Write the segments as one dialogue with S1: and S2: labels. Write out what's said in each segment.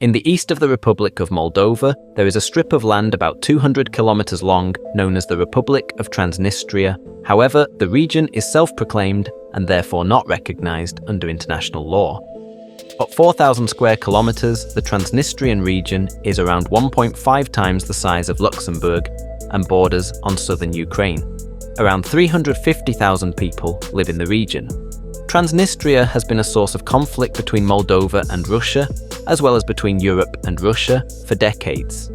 S1: In the east of the Republic of Moldova, there is a strip of land about 200 kilometers long known as the Republic of Transnistria. However, the region is self-proclaimed and therefore not recognized under international law. At 4,000 square kilometers, the Transnistrian region is around 1.5 times the size of Luxembourg and borders on southern Ukraine. Around 350,000 people live in the region. Transnistria has been a source of conflict between Moldova and Russia, as well as between Europe and Russia, for decades.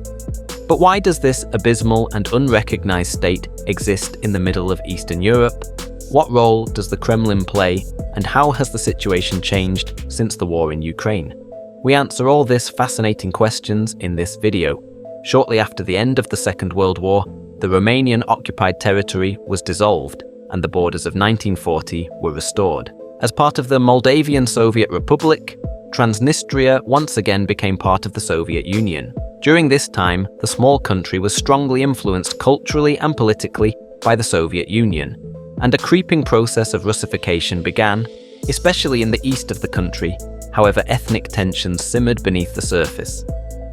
S1: But why does this abysmal and unrecognized state exist in the middle of Eastern Europe? What role does the Kremlin play, and how has the situation changed since the war in Ukraine? We answer all these fascinating questions in this video. Shortly after the end of the Second World War, the Romanian occupied territory was dissolved, and the borders of 1940 were restored. As part of the Moldavian Soviet Republic, Transnistria once again became part of the Soviet Union. During this time, the small country was strongly influenced culturally and politically by the Soviet Union, and a creeping process of Russification began, especially in the east of the country. However, ethnic tensions simmered beneath the surface.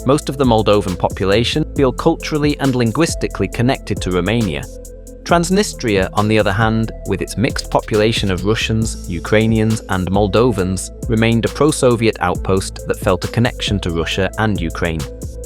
S1: Most of the Moldovan population feel culturally and linguistically connected to Romania. Transnistria, on the other hand, with its mixed population of Russians, Ukrainians, and Moldovans, remained a pro-Soviet outpost that felt a connection to Russia and Ukraine.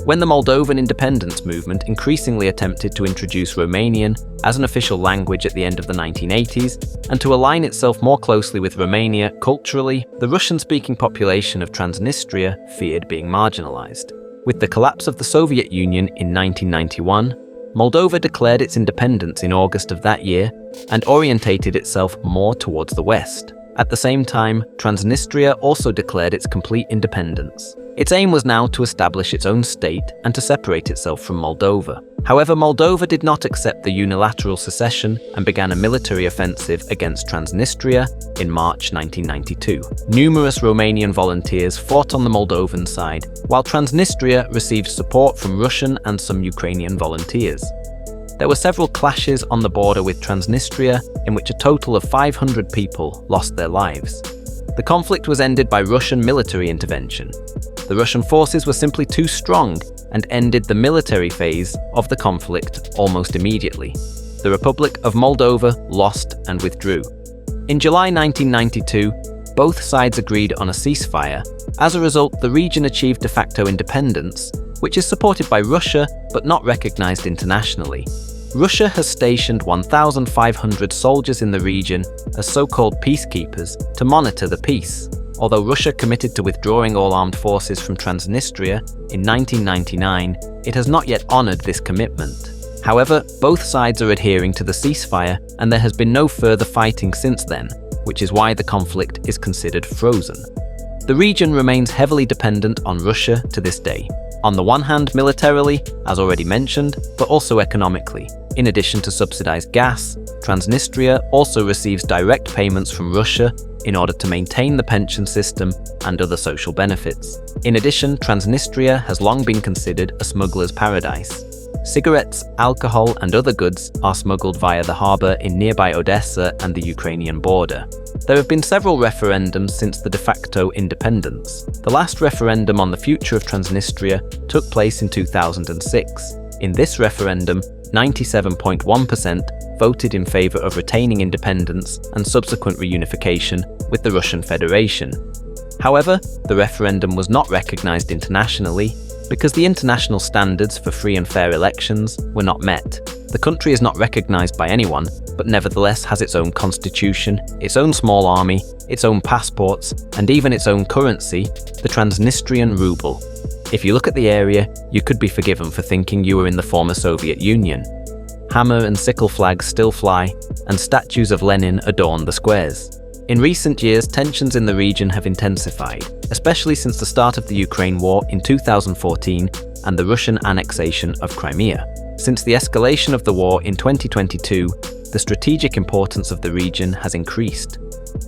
S1: When the Moldovan independence movement increasingly attempted to introduce Romanian as an official language at the end of the 1980s, and to align itself more closely with Romania culturally, the Russian-speaking population of Transnistria feared being marginalized. With the collapse of the Soviet Union in 1991, Moldova declared its independence in August of that year and orientated itself more towards the west. At the same time, Transnistria also declared its complete independence. Its aim was now to establish its own state and to separate itself from Moldova. However, Moldova did not accept the unilateral secession and began a military offensive against Transnistria in March 1992. Numerous Romanian volunteers fought on the Moldovan side, while Transnistria received support from Russian and some Ukrainian volunteers. There were several clashes on the border with Transnistria, in which a total of 500 people lost their lives. The conflict was ended by Russian military intervention. The Russian forces were simply too strong and ended the military phase of the conflict almost immediately. The Republic of Moldova lost and withdrew. In July 1992, both sides agreed on a ceasefire. As a result, the region achieved de facto independence, which is supported by Russia but not recognized internationally. Russia has stationed 1,500 soldiers in the region as so-called peacekeepers to monitor the peace. Although Russia committed to withdrawing all armed forces from Transnistria in 1999, it has not yet honored this commitment. However, both sides are adhering to the ceasefire, and there has been no further fighting since then, which is why the conflict is considered frozen. The region remains heavily dependent on Russia to this day. On the one hand, militarily, as already mentioned, but also economically. In addition to subsidized gas, Transnistria also receives direct payments from Russia in order to maintain the pension system and other social benefits. In addition, Transnistria has long been considered a smuggler's paradise. Cigarettes, alcohol, and other goods are smuggled via the harbor in nearby Odessa and the Ukrainian border. There have been several referendums since the de facto independence. The last referendum on the future of Transnistria took place in 2006. In this referendum, 97.1% voted in favor of retaining independence and subsequent reunification with the Russian Federation. However, the referendum was not recognized internationally because the international standards for free and fair elections were not met. The country is not recognized by anyone, but nevertheless has its own constitution, its own small army, its own passports, and even its own currency, the Transnistrian ruble. If you look at the area, you could be forgiven for thinking you were in the former Soviet Union. Hammer-and-sickle flags still fly, and statues of Lenin adorn the squares. In recent years, tensions in the region have intensified, especially since the start of the Ukraine war in 2014 and the Russian annexation of Crimea. Since the escalation of the war in 2022, the strategic importance of the region has increased.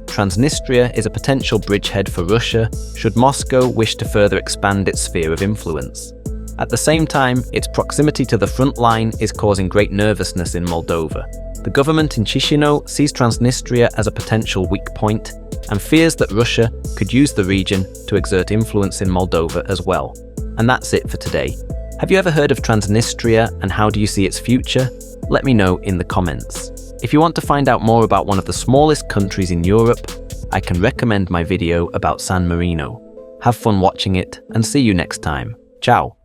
S1: Transnistria is a potential bridgehead for Russia should Moscow wish to further expand its sphere of influence. At the same time, its proximity to the front line is causing great nervousness in Moldova. The government in Chisinau sees Transnistria as a potential weak point and fears that Russia could use the region to exert influence in Moldova as well. And that's it for today. Have you ever heard of Transnistria and how do you see its future? Let me know in the comments. If you want to find out more about one of the smallest countries in Europe, I can recommend my video about San Marino. Have fun watching it and see you next time. Ciao.